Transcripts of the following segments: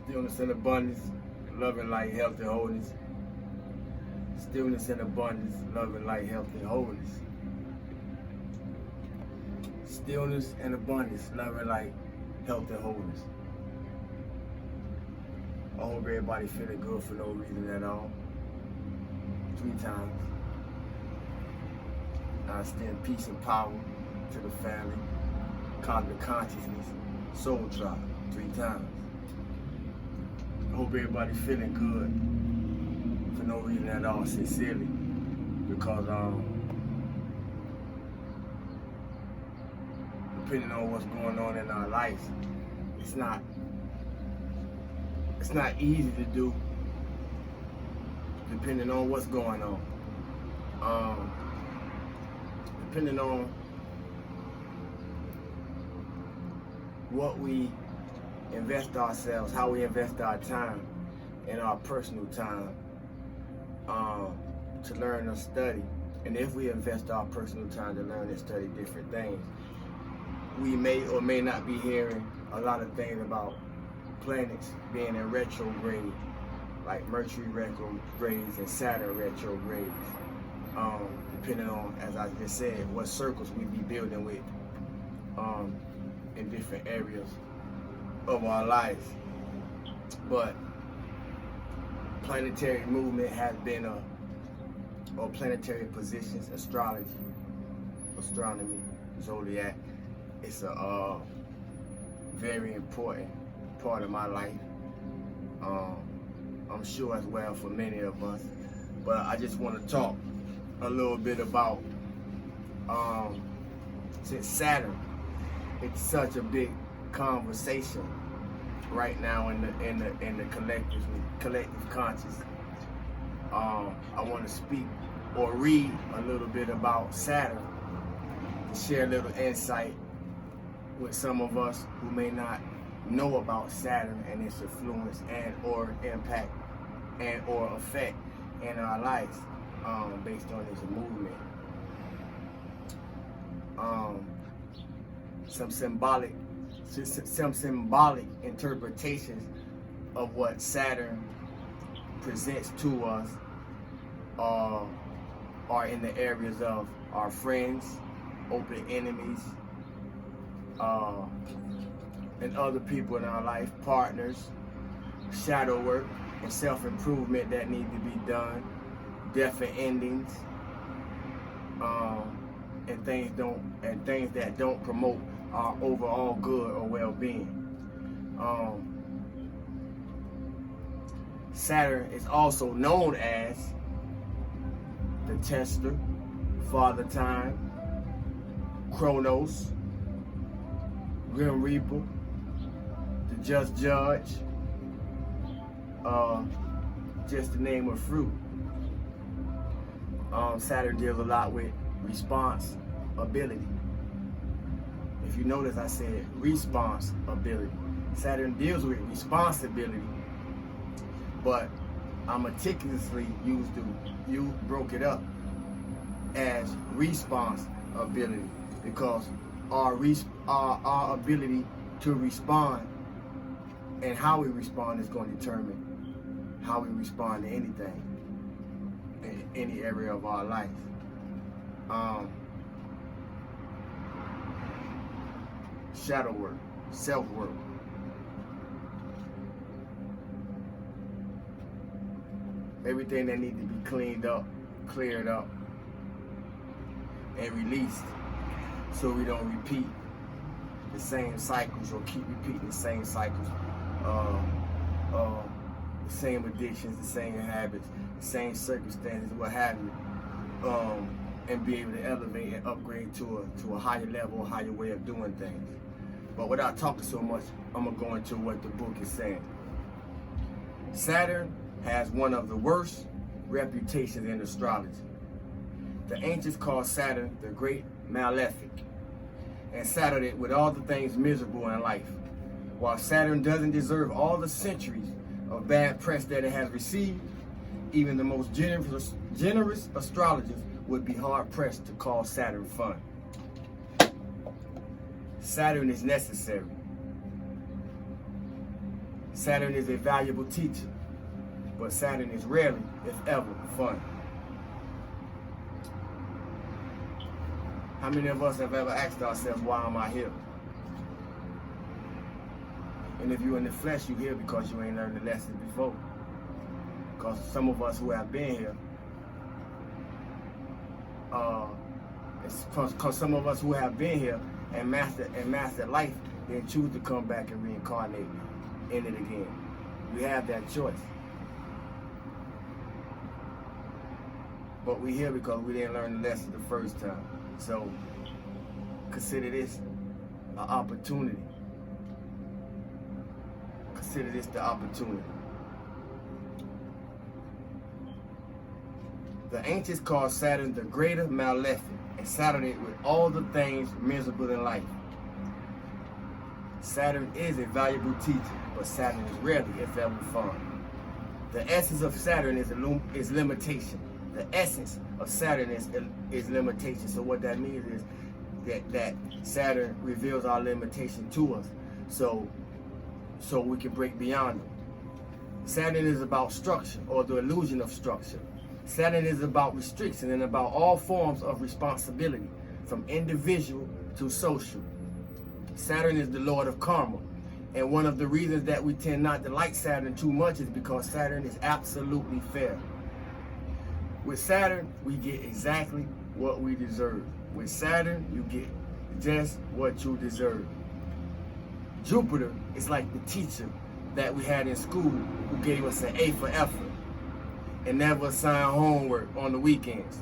Stillness and abundance, loving light, health, and wholeness. Stillness and abundance, loving light, health, and wholeness. Stillness and abundance, loving light, health, and wholeness. I hope everybody feeling good for no reason at all. 3 times. I extend peace and power to the family, cosmic consciousness, soul tribe, 3 times. I hope everybody feeling good for no reason at all, sincerely, because depending on what's going on in our lives, it's not easy to do, depending on what's going on. Depending on what we invest ourselves, how we invest our time and our personal time to learn or study. And if we invest our personal time to learn and study different things, we may or may not be hearing a lot of things about planets being in retrograde, like Mercury retrogrades and Saturn retrogrades, depending on, as I just said, what circles we be building with in different areas of our lives. But planetary movement has been or planetary positions, astrology, astronomy, zodiac, it's a very important part of my life. I'm sure as well for many of us. But I just want to talk a little bit about since Saturn, it's such a big conversation right now in the collective conscious. I want to speak or read a little bit about Saturn, to share a little insight with some of us who may not know about Saturn and its influence and or impact and or effect in our lives based on its movement. Some symbolic interpretations of what Saturn presents to us are in the areas of our friends, open enemies, and other people in our life, partners, shadow work, and self-improvement that need to be done, death and endings, and things that don't promote our overall good or well-being. Saturn is also known as the tester, father time, Chronos, Grim Reaper, the just judge, just to name a few. Saturn deals a lot with responsibility. If you notice, I said responsibility. Saturn deals with responsibility, but I meticulously broke it up as responsibility because our ability to respond and how we respond is going to determine how we respond to anything in any area of our life. Shadow work, self-work. Everything that needs to be cleaned up, cleared up, and released so we don't repeat the same cycles or keep repeating the same cycles, the same addictions, the same habits, the same circumstances, what have you, and be able to elevate and upgrade to a higher level, a higher way of doing things. But without talking so much, I'm going to go into what the book is saying. Saturn has one of the worst reputations in astrology. The ancients called Saturn the Great Malefic and saddled it with all the things miserable in life. While Saturn doesn't deserve all the centuries of bad press that it has received, even the most generous astrologers would be hard-pressed to call Saturn fun. Saturn is necessary. Saturn is a valuable teacher, but Saturn is rarely, if ever, fun. How many of us have ever asked ourselves, why am I here? And if you're in the flesh, you're here because you ain't learned the lessons before. Because some of us who have been here, because some of us who have been here and mastered life, then choose to come back and reincarnate in it again. We have that choice. But we're here because we didn't learn the lesson the first time. So consider this an opportunity. Consider this the opportunity. The ancients called Saturn the greater malefic and saddled it with all the things miserable in life. Saturn is a valuable teacher, but Saturn is rarely, if ever, fun. The essence of Saturn is limitation. The essence of Saturn is limitation. So what that means is that Saturn reveals our limitation to us, so we can break beyond them. Saturn is about structure, or the illusion of structure. Saturn is about restriction and about all forms of responsibility, from individual to social. Saturn is the Lord of karma. And one of the reasons that we tend not to like Saturn too much is because Saturn is absolutely fair. With Saturn, we get exactly what we deserve. With Saturn, you get just what you deserve. Jupiter is like the teacher that we had in school who gave us an A for effort and never assigned homework on the weekends.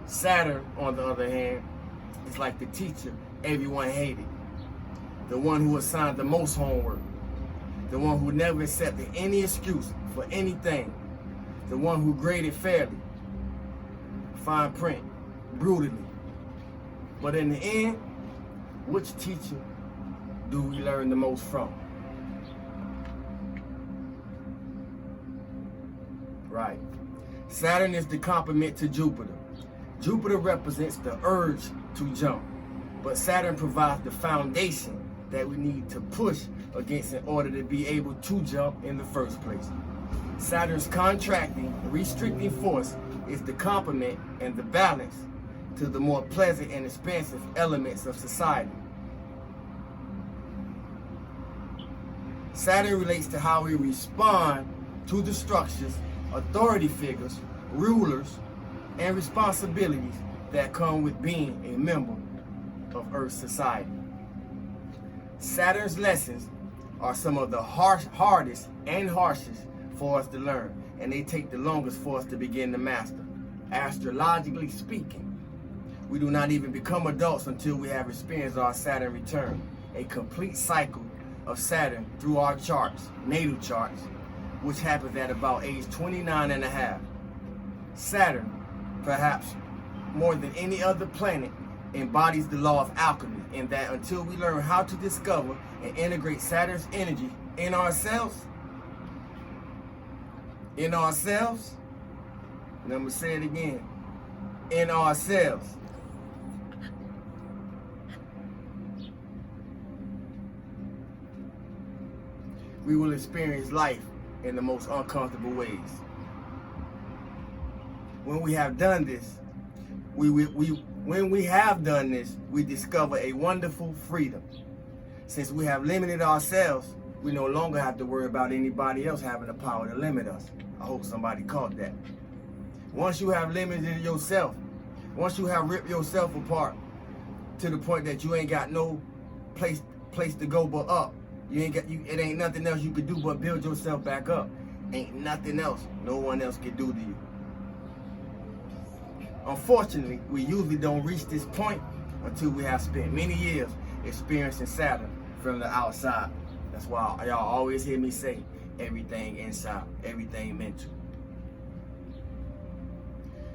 Saturn, on the other hand, is like the teacher everyone hated. The one who assigned the most homework. The one who never accepted any excuse for anything. The one who graded fairly. Fine print, brutally. But in the end, which teacher do we learn the most from? Right. Saturn is the complement to Jupiter. Jupiter represents the urge to jump, but Saturn provides the foundation that we need to push against in order to be able to jump in the first place. Saturn's contracting, restricting force is the complement and the balance to the more pleasant and expansive elements of society. Saturn relates to how we respond to the structures, authority figures, rulers, and responsibilities that come with being a member of Earth's society. Saturn's lessons are some of the hardest and harshest for us to learn, and they take the longest for us to begin to master. Astrologically speaking, we do not even become adults until we have experienced our Saturn return, a complete cycle of Saturn through our charts, natal charts, which happens at about age 29 and a half. Saturn, perhaps more than any other planet, embodies the law of alchemy, in that until we learn how to discover and integrate Saturn's energy in ourselves, and I'm gonna say it again, in ourselves, we will experience life in the most uncomfortable ways. When we have done this, we discover a wonderful freedom. Since we have limited ourselves, we no longer have to worry about anybody else having the power to limit us. I hope somebody caught that. Once you have limited yourself, once you have ripped yourself apart to the point that you ain't got no place to go but up, it ain't nothing else you can do but build yourself back up. Ain't nothing else no one else can do to you. Unfortunately, we usually don't reach this point until we have spent many years experiencing Saturn from the outside. That's why y'all always hear me say, everything inside, everything mental.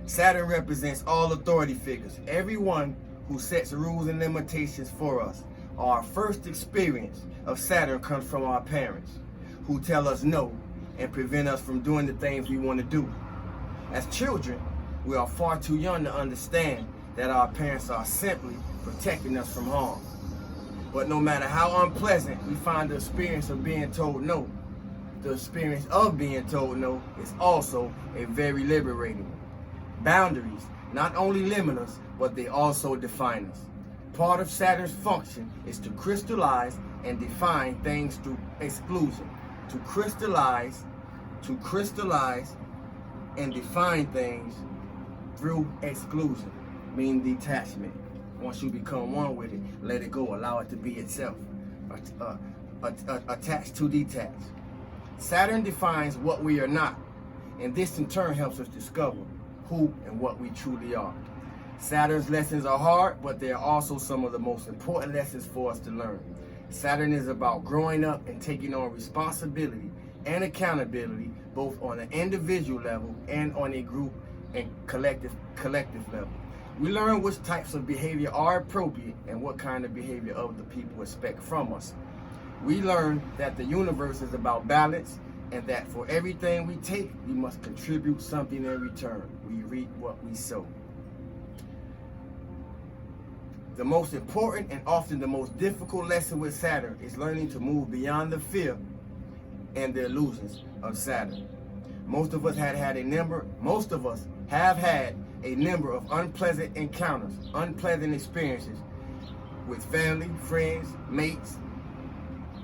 Saturn represents all authority figures, everyone who sets rules and limitations for us. Our first experience of Saturn comes from our parents, who tell us no and prevent us from doing the things we want to do. As children, we are far too young to understand that our parents are simply protecting us from harm. But no matter how unpleasant we find the experience of being told no, the experience of being told no is also a very liberating one. Boundaries not only limit us, but they also define us. Part of Saturn's function is to crystallize and define things through exclusion. To crystallize and define things through exclusion, meaning detachment. Once you become one with it, let it go, allow it to be itself. Attached to detach. Saturn defines what we are not, and this in turn helps us discover who and what we truly are. Saturn's lessons are hard, but they are also some of the most important lessons for us to learn. Saturn is about growing up and taking on responsibility and accountability, both on an individual level and on a group and collective level. We learn which types of behavior are appropriate and what kind of behavior other people expect from us. We learn that the universe is about balance, and that for everything we take, we must contribute something in return. We reap what we sow. The most important and often the most difficult lesson with Saturn is learning to move beyond the fear and the illusions of Saturn. Most of us have had a number of unpleasant encounters, unpleasant experiences with family, friends, mates,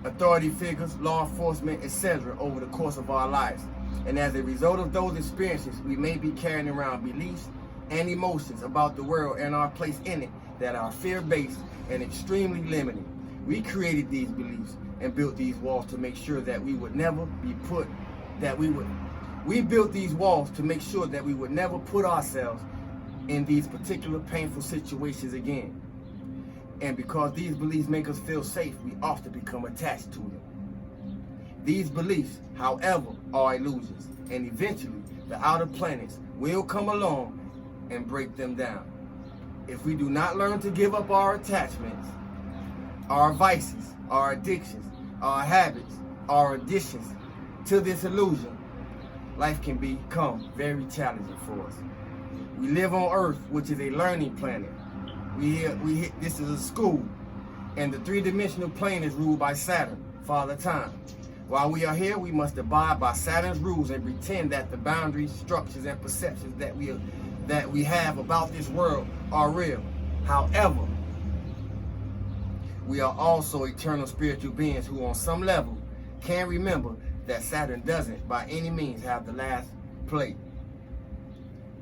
authority figures, law enforcement, etc. over the course of our lives. And as a result of those experiences, we may be carrying around beliefs and emotions about the world and our place in it that are fear-based and extremely limiting. We created these beliefs and built these walls to make sure that we would never we built these walls to make sure that we would never put ourselves in these particular painful situations again. And because these beliefs make us feel safe, we often become attached to them. These beliefs, however, are illusions, and eventually the outer planets will come along and break them down. If we do not learn to give up our attachments, our vices, our addictions, our habits, our additions to this illusion, life can become very challenging for us. We live on Earth, which is a learning planet. This is a school, and the three-dimensional plane is ruled by Saturn, Father Time. While we are here, we must abide by Saturn's rules and pretend that the boundaries, structures, and perceptions that we have about this world are real. However, we are also eternal spiritual beings who on some level can remember that Saturn doesn't by any means have the last play,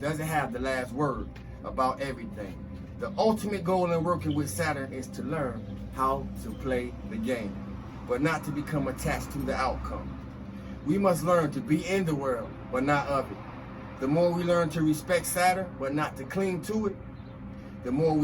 doesn't have the last word about everything. The ultimate goal in working with Saturn is to learn how to play the game, but not to become attached to the outcome. We must learn to be in the world, but not of it. The more we learn to respect Saturn, but not to cling to it, the more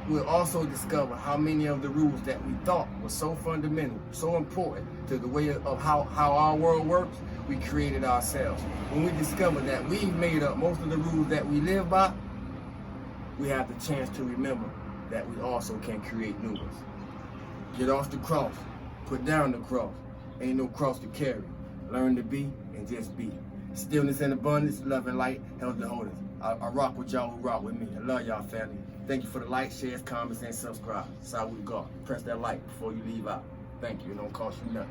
we'll also discover how many of the rules that we thought were so fundamental, so important to the way of how our world works, we created ourselves. When we discover that we've made up most of the rules that we live by, we have the chance to remember that we also can create new ones. Get off the cross, put down the cross. Ain't no cross to carry. Learn to be and just be. Stillness and abundance, love and light, health and wholeness. I rock with y'all who rock with me. I love y'all, family. Thank you for the like, shares, comments, and subscribe. Salute God. Press that like before you leave out. Thank you. It don't cost you nothing.